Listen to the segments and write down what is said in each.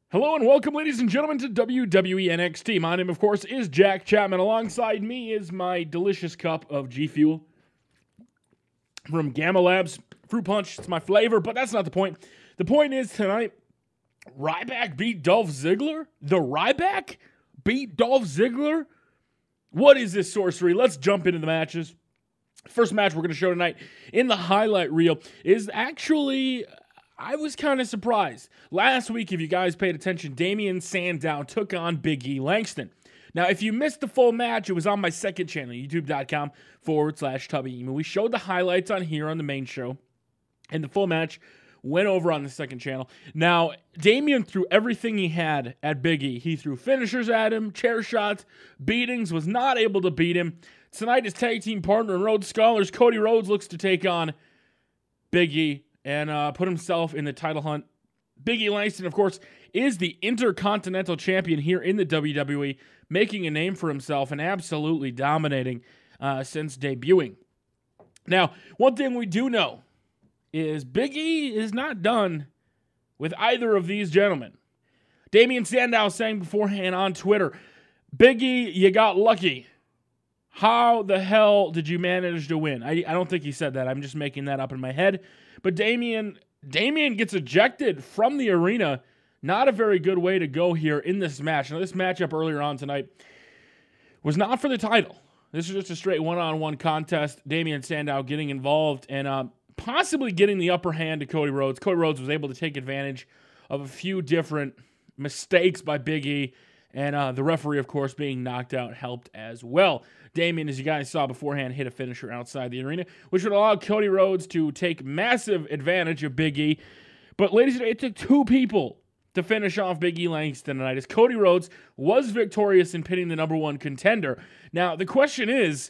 Hello and welcome, ladies and gentlemen, to WWE NXT. My name, of course, is Jack Chapman. Alongside me is my delicious cup of G Fuel from Gamma Labs. Fruit Punch, it's my flavor, but that's not the point. The point is tonight, Ryback beat Dolph Ziggler? The Ryback beat Dolph Ziggler? What is this sorcery? Let's jump into the matches. First match we're going to show tonight in the highlight reel is actually... I was kind of surprised. Last week, if you guys paid attention, Damien Sandow took on Big E Langston. Now, if you missed the full match, it was on my second channel, youtube.com/Tubby. We showed the highlights on here on the main show, and the full match went over on the second channel. Now, Damien threw everything he had at Big E. He threw finishers at him, chair shots, beatings, was not able to beat him. Tonight, his tag team partner and Rhodes Scholars, Cody Rhodes, looks to take on Big E and put himself in the title hunt. Big E Langston, of course, is the Intercontinental Champion here in the WWE, making a name for himself and absolutely dominating since debuting. Now, one thing we do know is Big E is not done with either of these gentlemen. Damien Sandow saying beforehand on Twitter, Big E, you got lucky. How the hell did you manage to win? I don't think he said that. I'm just making that up in my head. But Damien gets ejected from the arena. Not a very good way to go here in this match. Now, this matchup earlier on tonight was not for the title. This is just a straight one-on-one contest. Damien Sandow getting involved and possibly getting the upper hand to Cody Rhodes. Cody Rhodes was able to take advantage of a few different mistakes by Big E. And the referee, of course, being knocked out helped as well. Damien, as you guys saw beforehand, hit a finisher outside the arena, which would allow Cody Rhodes to take massive advantage of Big E. That ladies and gentlemen, it took two people to finish off Big E Langston tonight, as Cody Rhodes was victorious in pinning the #1 contender. Now, the question is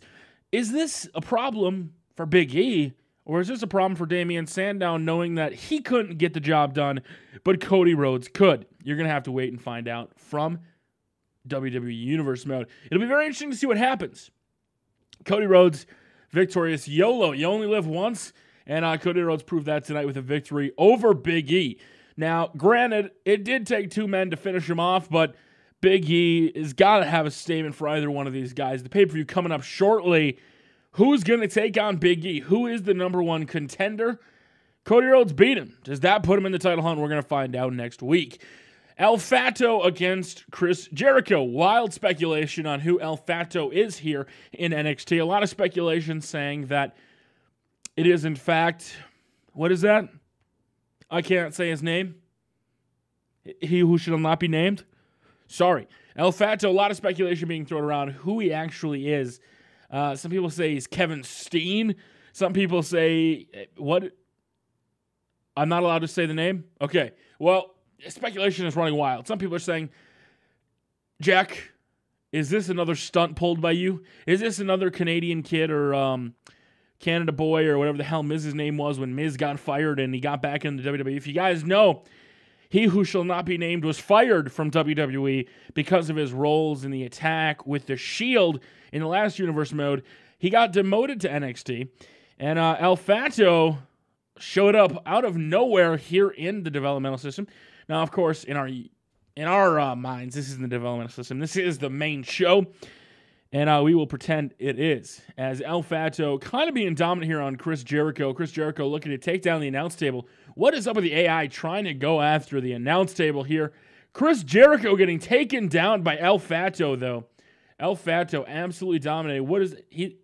this a problem for Big E, or is this a problem for Damien Sandow knowing that he couldn't get the job done, but Cody Rhodes could? You're going to have to wait and find out from WWE Universe mode. It'll be very interesting to see what happens. Cody Rhodes victorious. YOLO, you only live once, and Cody Rhodes proved that tonight with a victory over Big E. Now, granted, it did take two men to finish him off, but Big E has got to have a statement for either one of these guys. The pay-per-view coming up shortly. Who's going to take on Big E? Who is the #1 contender? Cody Rhodes beat him. Does that put him in the title hunt? We're going to find out next week. El Fato against Chris Jericho. Wild speculation on who El Fato is here in NXT. A lot of speculation saying that it is, in fact, what is that? I can't say his name. He who shall not be named. Sorry. El Fato, a lot of speculation being thrown around who he actually is. Some people say he's Kevin Steen. Some people say, what? I'm not allowed to say the name? Okay. Well, speculation is running wild. Some people are saying, Jack, is this another stunt pulled by you? Is this another Canadian kid or Canada boy or whatever the hell Miz's name was when Miz got fired and he got back into WWE? If you guys know, he who shall not be named was fired from WWE because of his roles in the attack with the Shield in the last Universe mode. He got demoted to NXT, and El Fato showed up out of nowhere here in the developmental system. Now, of course, in our minds, this isn't the developmental system. This is the main show, and we will pretend it is. As El Fato kind of being dominant here on Chris Jericho. Chris Jericho looking to take down the announce table. What is up with the AI trying to go after the announce table here? Chris Jericho getting taken down by El Fato, though. El Fato absolutely dominated. What is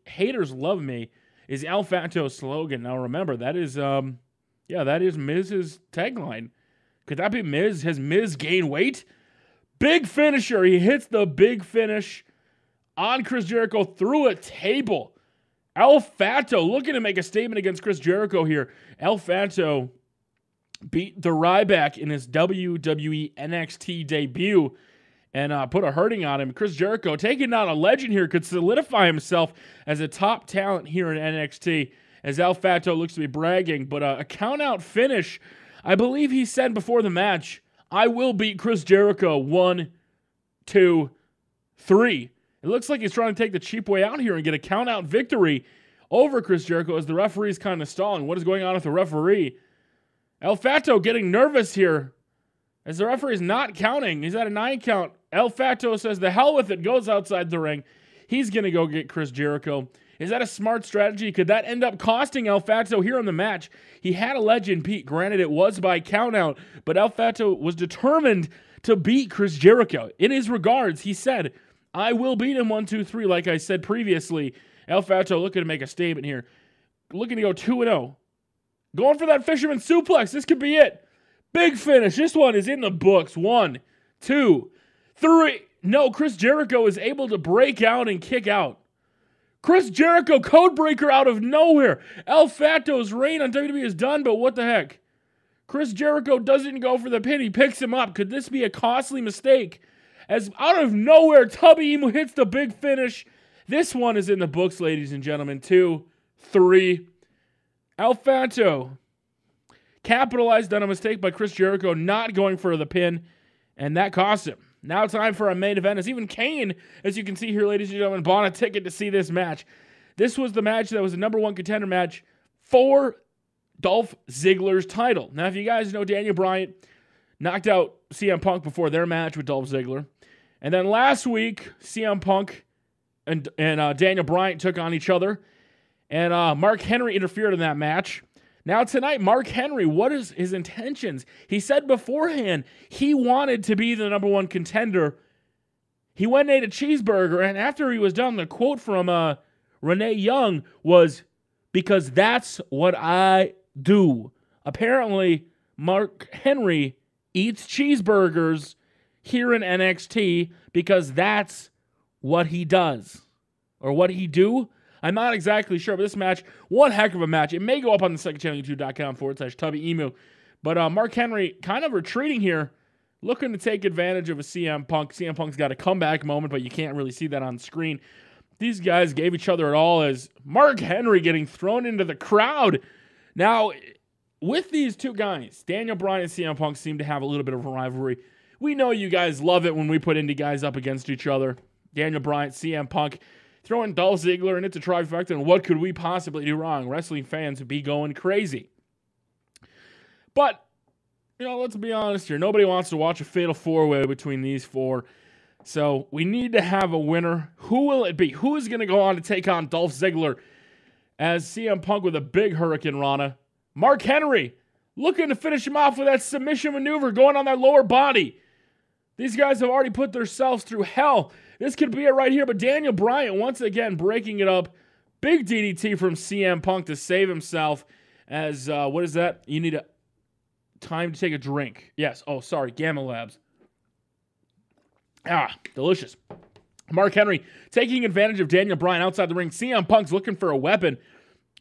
haters love me is El Fato's slogan. Now, remember, that is Miz's tagline. Could that be Miz? Has Miz gained weight? Big finisher. He hits the big finish on Chris Jericho through a table. El Fato looking to make a statement against Chris Jericho here. El Fato beat the Ryback in his WWE NXT debut and put a hurting on him. Chris Jericho taking down a legend here could solidify himself as a top talent here in NXT as El Fato looks to be bragging. But a count-out finish. I believe he said before the match, I will beat Chris Jericho 1, 2, 3. It looks like he's trying to take the cheap way out here and get a count-out victory over Chris Jericho as the referee's kind of stalling. What is going on with the referee? El Fato getting nervous here. As the referee is not counting. He's at a 9 count. El Fato says, the hell with it, goes outside the ring. He's going to go get Chris Jericho. Is that a smart strategy? Could that end up costing El Fato here in the match? He had a legend, Pete. Granted, it was by countout, but El Fato was determined to beat Chris Jericho. In his regards, he said, I will beat him 1, 2, 3, like I said previously. El Fato looking to make a statement here. Looking to go 2-0. Going for that fisherman suplex. This could be it. Big finish. This one is in the books. 1, 2, 3. No, Chris Jericho is able to break out and kick out. Chris Jericho, codebreaker out of nowhere. El Fato's reign on WWE is done, but what the heck? Chris Jericho doesn't go for the pin. He picks him up. Could this be a costly mistake? As out of nowhere, Tubby hits the big finish. This one is in the books, ladies and gentlemen. 2, 3. El Fato capitalized on a mistake by Chris Jericho not going for the pin, and that cost him. Now time for our main event. As even Kane, as you can see here, ladies and gentlemen, bought a ticket to see this match. This was the match that was the #1 contender match for Dolph Ziggler's title. Now, if you guys know, Daniel Bryan knocked out CM Punk before their match with Dolph Ziggler. And then last week, CM Punk and Daniel Bryan took on each other. And Mark Henry interfered in that match. Now tonight, Mark Henry, what is his intentions? He said beforehand he wanted to be the #1 contender. He went and ate a cheeseburger, and after he was done, the quote from Renee Young was, because that's what I do. Apparently, Mark Henry eats cheeseburgers here in NXT because that's what he does. Or what he do? I'm not exactly sure, but this match, one heck of a match. It may go up on the second channel, youtube.com/Tubby Emu. But Mark Henry kind of retreating here, looking to take advantage of a CM Punk. CM Punk's got a comeback moment, but you can't really see that on screen. These guys gave each other it all as Mark Henry getting thrown into the crowd. Now, with these two guys, Daniel Bryan and CM Punk seem to have a little bit of a rivalry. We know you guys love it when we put indie guys up against each other. Daniel Bryan, CM Punk, throwing Dolph Ziggler, and it's a trifecta, and what could we possibly do wrong? Wrestling fans would be going crazy. But, let's be honest here. Nobody wants to watch a fatal four-way between these four. So we need to have a winner. Who will it be? Who is going to go on to take on Dolph Ziggler as CM Punk with a big Hurricane Rana? Mark Henry looking to finish him off with that submission maneuver going on that lower body. These guys have already put themselves through hell. This could be it right here, but Daniel Bryan once again breaking it up. Big DDT from CM Punk to save himself as, what is that? You need a time to take a drink. Yes. Oh, sorry. Gamma Labs. Delicious. Mark Henry taking advantage of Daniel Bryan outside the ring. CM Punk's looking for a weapon.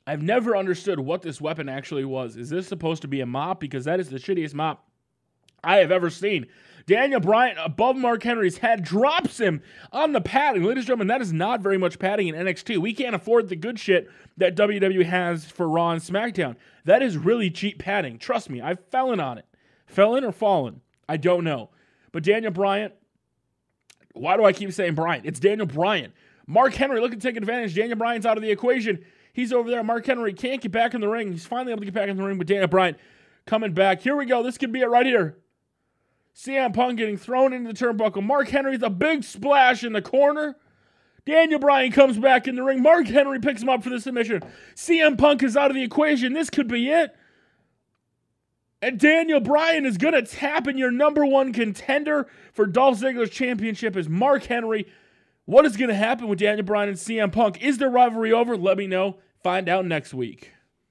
I've never understood what this weapon actually was. Is this supposed to be a mop? Because that is the shittiest mop I have ever seen. Daniel Bryan above Mark Henry's head drops him on the padding. Ladies and gentlemen, that is not very much padding in NXT. We can't afford the good shit that WWE has for Raw and SmackDown. That is really cheap padding. Trust me, I've fallen on it. Fallen or fallen? I don't know. But Daniel Bryan, why do I keep saying Bryan? It's Daniel Bryan. Mark Henry looking to take advantage. Daniel Bryan's out of the equation. He's over there. Mark Henry can't get back in the ring. He's finally able to get back in the ring, but Daniel Bryan coming back. Here we go. This could be it right here. CM Punk getting thrown into the turnbuckle. Mark Henry's a big splash in the corner. Daniel Bryan comes back in the ring. Mark Henry picks him up for the submission. CM Punk is out of the equation. This could be it. And Daniel Bryan is going to tap in your #1 contender for Dolph Ziggler's championship as Mark Henry. What is going to happen with Daniel Bryan and CM Punk? Is their rivalry over? Let me know. Find out next week.